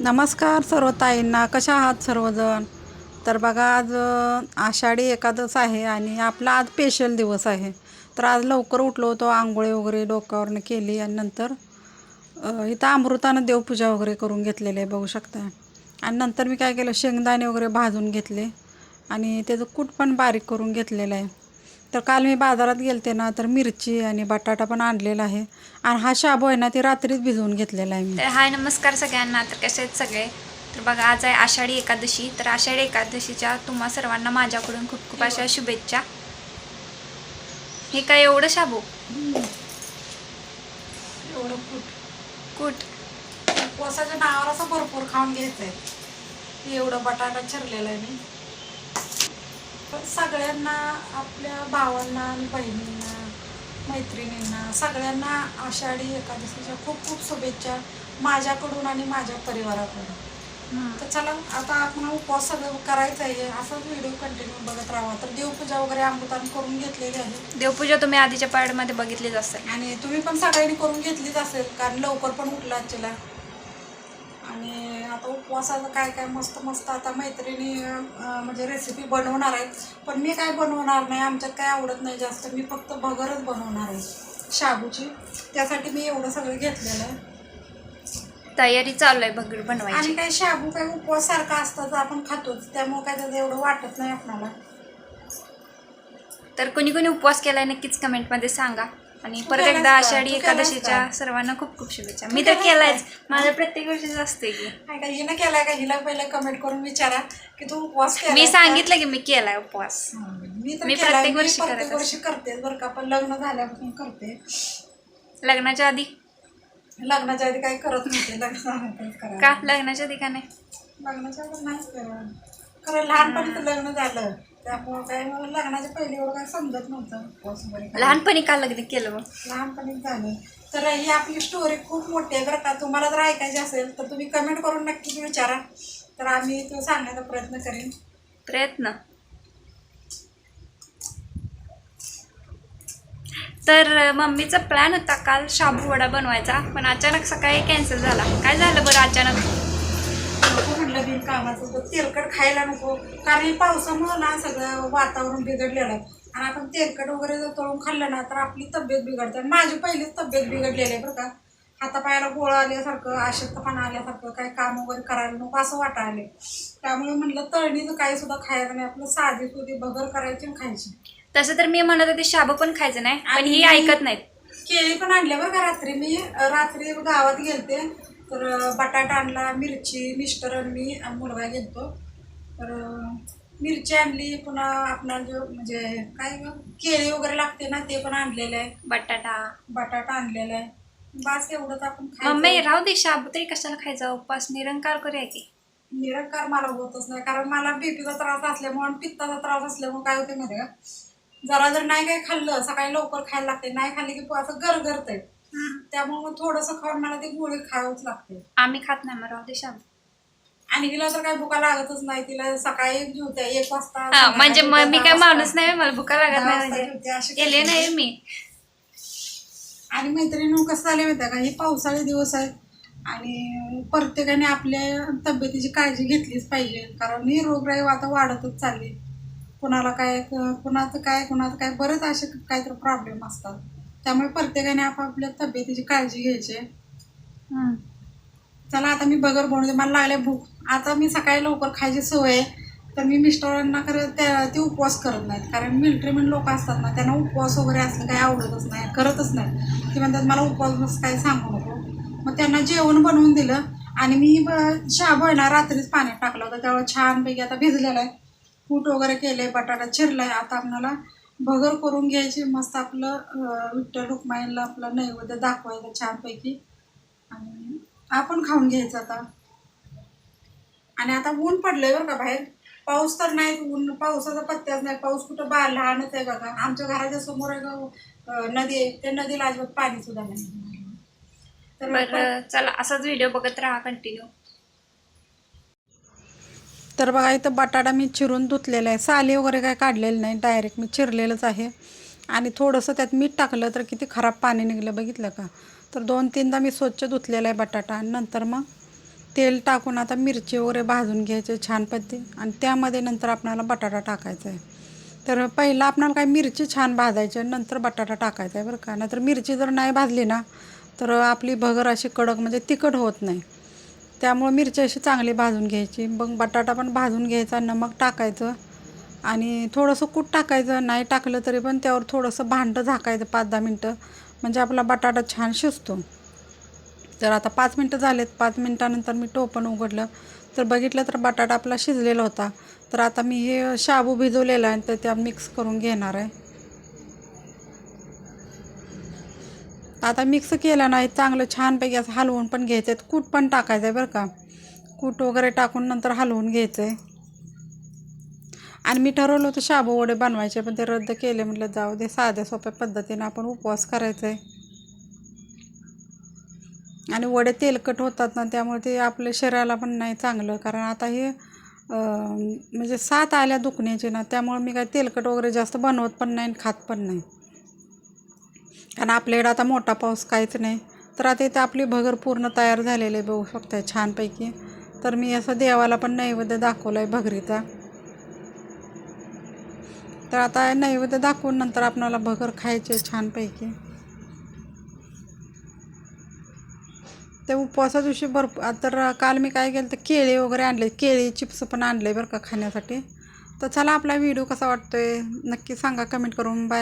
नमस्कार सर्व ताईंना, कशा आहात सर्वजण. तर बघा, आज आषाढी एकादश आहे आणि आपला आज स्पेशल दिवस आहे. तर आज लवकर उठलो होतो, आंघोळी वगैरे डोक्यावरनं केली आणि नंतर इथं अमृतानं देवपूजा वगैरे करून घेतलेली आहे, बघू शकता. आणि नंतर मी काय केलं, शेंगदाणे वगैरे भाजून घेतले आणि त्याचं कूट पण बारीक करून घेतलेलं आहे. तर काल मी बाजारात गेलते ना, तर मिरची आणि बटाटा पण आणलेला आहे. आणि हा शाबू आहे ना, ते रात्रीच भिजवून घेतलेला आहे मी. तर हाय, नमस्कार सगळ्यांना. तर कसे आहेत सगळे. तर बघा, आज आहे आषाढी एकादशी. तर आषाढी एकादशीच्या तुम्हा सर्वांना माझ्याकडून खूप खूप अशा शुभेच्छा. हे काय एवढं शाबू? एवढं कूट उपवासाच्या नावावर असं भरपूर खाऊन घ्यायचंय. एवढं बटाटा चिरलेला आहे मी. पण सगळ्यांना, आपल्या भावांना आणि बहिणींना, मैत्रिणींना, सगळ्यांना आषाढी एकादशीच्या खूप खूप शुभेच्छा माझ्याकडून आणि माझ्या परिवाराकडून. तर चला, आता आपण उपवास सगळं करायचं आहे. असाच व्हिडिओ कंटिन्यू बघत राहा. तर देवपूजा वगैरे अमृताने करून घेतलेली आहे. देवपूजा तुम्ही आधीच्या पार्टमध्ये बघितलीच असेल आणि तुम्ही पण सगळ्यांनी करून घेतलीच असेल, कारण लवकर पण उठला आजच्याला. आणि आता उपवासाचं काय काय मस्त मस्त आता मैत्रिणी म्हणजे रेसिपी बनवणार आहेत. पण मी काय बनवणार नाही, आमच्यात काय आवडत नाही जास्त. मी फक्त भगरच बनवणार आहे शाबूची. त्यासाठी मी एवढं सगळं घेतलेलं आहे. तयारी चालू आहे भगर बनवायची. आणि काही शाबू काही उपवास सारखा असतं तर आपण खातोच, त्यामुळे काय त्याचं एवढं वाटत नाही आपल्याला. तर कोणी कोणी उपवास केलाय नक्कीच कमेंटमध्ये सांगा. आणि तू परत केलास एकदा का? आषाढी तू केलास एकादशीच्या का? सर्वांना खूप खूप शुभेच्छा. तू मी तर केलास केलायच, का? माझ्या प्रत्येक वर्षीच असते की. काय का हिनं केलाय का? हिला पहिलं कमेंट करून विचारा की तू उपवास केलाय मी का? सांगितलं की मी केलाय उपवास. मी तर मी केलाय. प्रत्येक मी वर्षी प्रत्येक करत वर्षी करते बरं का, पण लग्न झाल्यापासून करते. लग्नाच्या आधी लग्नाच्या आधी काही करत नव्हते, लग्नानंतरच का? करायला. लग्नाच्या आधी का नाही? लग्नाच्या आधी नाहीच खरं लहानपणी तर लग्न झालं, त्यामुळं काय मला लग्नाच्या पहिले एवढं काही समजत नव्हतं उपवास वगैरे करायला. लहानपणी का लग्न केलं मग? लहानपणीच झालं. तर ही आपली स्टोरी खूप मोठी आहे बरं का. तुम्हाला जर ऐकायची असेल तर तुम्ही कमेंट करून नक्कीच विचारा, तर आम्ही तो सांगण्याचा प्रयत्न करेन. प्रयत्न. तर मम्मीचा प्लॅन होता काल शाबू वडा बनवायचा, पण अचानक सकाळी कॅन्सल झाला. काय झालं बरं अचानक? नको म्हटलं बिन कामाचं, तर तेलकट खायला नको. कारण हे पावसामुळं ना सगळं वातावरण बिघडलेलं आहे. आणि आपण तेलकट वगैरे जर तळून खाल्लं ना तर आपली तब्येत बिघडते. आणि माझी पहिलीच तब्येत बिघडलेली आहे बरं का. हातापायाला गोळा आल्यासारखं, अशक्तपणा आल्यासारखं, काही काम वगैरे करायला नको असं वाटायला आले. त्यामुळे म्हटलं तळणीचं काही सुद्धा खायचं नाही, आपलं साधी सुधी भगर करायची आणि खायची. तसं तर मी म्हणत होते शाबू पण खायचं नाही, पण ही ऐकत नाहीत. केळी पण आणल्या बरं का रात्री. मी रात्री गावात गेलते, तर बटाटा आणला, मिरची, मिस्टर आणि मी मुलगा गेलतो. तर मिरची आणली, पुन्हा आपला जो म्हणजे काय केळी वगैरे लागते ना ते पण आणलेलं आहे. बटाटा आणलेला आहे. बस एवढंच आपण मम्मी खायचं. राहू दे, शाबू तरी कशाला खायचा, उपवास निरंकार करूया की. निरंकार मला होतच नाही, कारण मला बीपीचा त्रास असल्यामुळे आणि पित्ताचा त्रास असल्यामुळे काय होते माहिती का, जरा जर नाही काही खाल्लं, सकाळी लवकर खायला लागते, नाही खाल्ले की असं गरगरतंय. त्यामुळे थोडंसं खाऊन मला ती गोळी खावंच लागते. आम्ही खात नाही, मग राहू दे शाबू. आणि तिला तर काही भुका लागतच नाही. तिला सकाळी जेवते 1 वाजता, हा, म्हणजे संध्याकाळी मी जेवते काय 10 माणूस वाजता. नाही, मला भुका लागत 10 नाही वाजता म्हणजे जेवते, अशी केले करते नाही ती. मी. आणि मैत्रिणी कसं झाले माहिती का, हे पावसाळे दिवस आहेत आणि प्रत्येकाने आपल्या तब्येतीची काळजी घेतलीच पाहिजे. कारण ही रोगराई आता वाढतच चालली. कुणाला काय, कुणाचं काय बरेच असे काहीतरी प्रॉब्लेम असतात. त्यामुळे प्रत्येकाने आपापल्या तब्येतीची काळजी घ्यायची. चला, आता मी बगर बनवते, मला लागले भूक. आता मी सकाळी लवकर खायची सवय आहे. तर मी मिस्टरांना खरं ते उपवास करत नाहीत, कारण मिलिटरीमॅन लोक असतात ना, त्यांना उपवास वगैरे असलं काही आवडतच नाही, करतच नाही. ते म्हणतात मला उपवास काही सांगू नको. मग त्यांना जेवण बनवून दिलं आणि मी शाबू आहे ना रात्रीच पाण्यात टाकलं होतं, त्यामुळे छानपैकी आता भिजलेला आहे. कूट वगैरे केलंय, बटाटा चिरलाय. आता आपल्याला भगर करून घ्यायची, मस्त आपलं विठ्ठल रुक्माईला आपला नैवेद्य दाखवायचं छानपैकी आणि आपण खाऊन घ्यायचं आता. आणि आता ऊन पडलंय बरं का बाहेर, पाऊस तर नाही. ऊन, पावसाचा पत्त्याच नाही. पाऊस कुठं लहानच आहे बघा. आमच्या घराच्या समोर आहे नदी आहे, त्या नदीला अजिबात पाणी सुद्धा नाही. तर बरं चला, असाच व्हिडिओ बघत राहा कंटिन्यू. तर बघा, इथं बटाटा मी चिरून धुतलेला आहे, साली वगैरे काय काढलेलं नाही, डायरेक्ट मी चिरलेलंच आहे. आणि थोडंसं त्यात मीठ टाकलं तर किती खराब पाणी निघलं बघितलं का. तर 2-3दा मी स्वच्छ धुतलेला आहे बटाटा आणि नंतर मग तेल टाकून आता मिरची वगैरे भाजून घ्यायचे छान पद्धती आणि त्यामध्ये नंतर आपल्याला बटाटा टाकायचा आहे. तर पहिला आपल्याला काय मिरची छान भाजायची नंतर बटाटा टाकायचा आहे बरं का. नाहीतर मिरची जर नाही भाजली ना तर आपली भगर अशी कडक म्हणजे तिखट होत नाही. त्यामुळं मिरची अशी चांगली भाजून घ्यायची. मग बटाटा पण भाजून घ्यायचा, नमक टाकायचं आणि थोडंसं कूट टाकायचं. नाही टाकलं तरी पण त्यावर थोडंसं भांडं झाकायचं 5-10 मिनटं, म्हणजे आपला बटाटा छान शिजतो. तर आता 5 मिनटं झालेत. 5 मिनटानंतर मी टोपण उघडलं तर बघितलं तर बटाटा आपला शिजलेला होता. तर आता मी हे शाबू भिजवलेला आहे तर त्या मिक्स करून घेणार आहे. आता मिक्स केलं नाही चांगलं छानपैकी असं हलवून पण घ्यायचं आहे. कूट पण टाकायचं आहे बरं का. कूट वगैरे टाकून नंतर हलवून घ्यायचं आहे. आणि मी ठरवलं होतं शाबू वडे बनवायचे पण ते रद्द केले. म्हटलं जाऊ दे, साध्या सोप्या पद्धतीने आपण उपवास करायचा आहे. आणि वडे तेलकट होतात ना त्यामुळे ते आपल्या शरीराला पण नाही चांगलं. कारण आता हे म्हणजे साथ आल्या दुखण्याची ना, त्यामुळे मी काय तेलकट वगैरे जास्त बनवत पण नाही आणि खात पण नाही. कारण आपल्याकडे आता मोठा पाऊस काहीच नाही. तर आता इथे आपली भगर पूर्ण तयार झालेली आहे, बघू शकताय छानपैकी. तर मी असं देवाला पण नैवेद्य दाखवला आहे भगरीचा. तर आता नैवेद्य दाखवून नंतर आपल्याला भगर खायची छानपैकी. ते उपवासा दिवशी भरपूर. तर काल मी काय केलं तर केळी वगैरे आणले, केळी चिप्स पण आणले बरं का खाण्यासाठी. तर चला, आपला व्हिडिओ कसा वाटतोय नक्की सांगा कमेंट करून. बाय.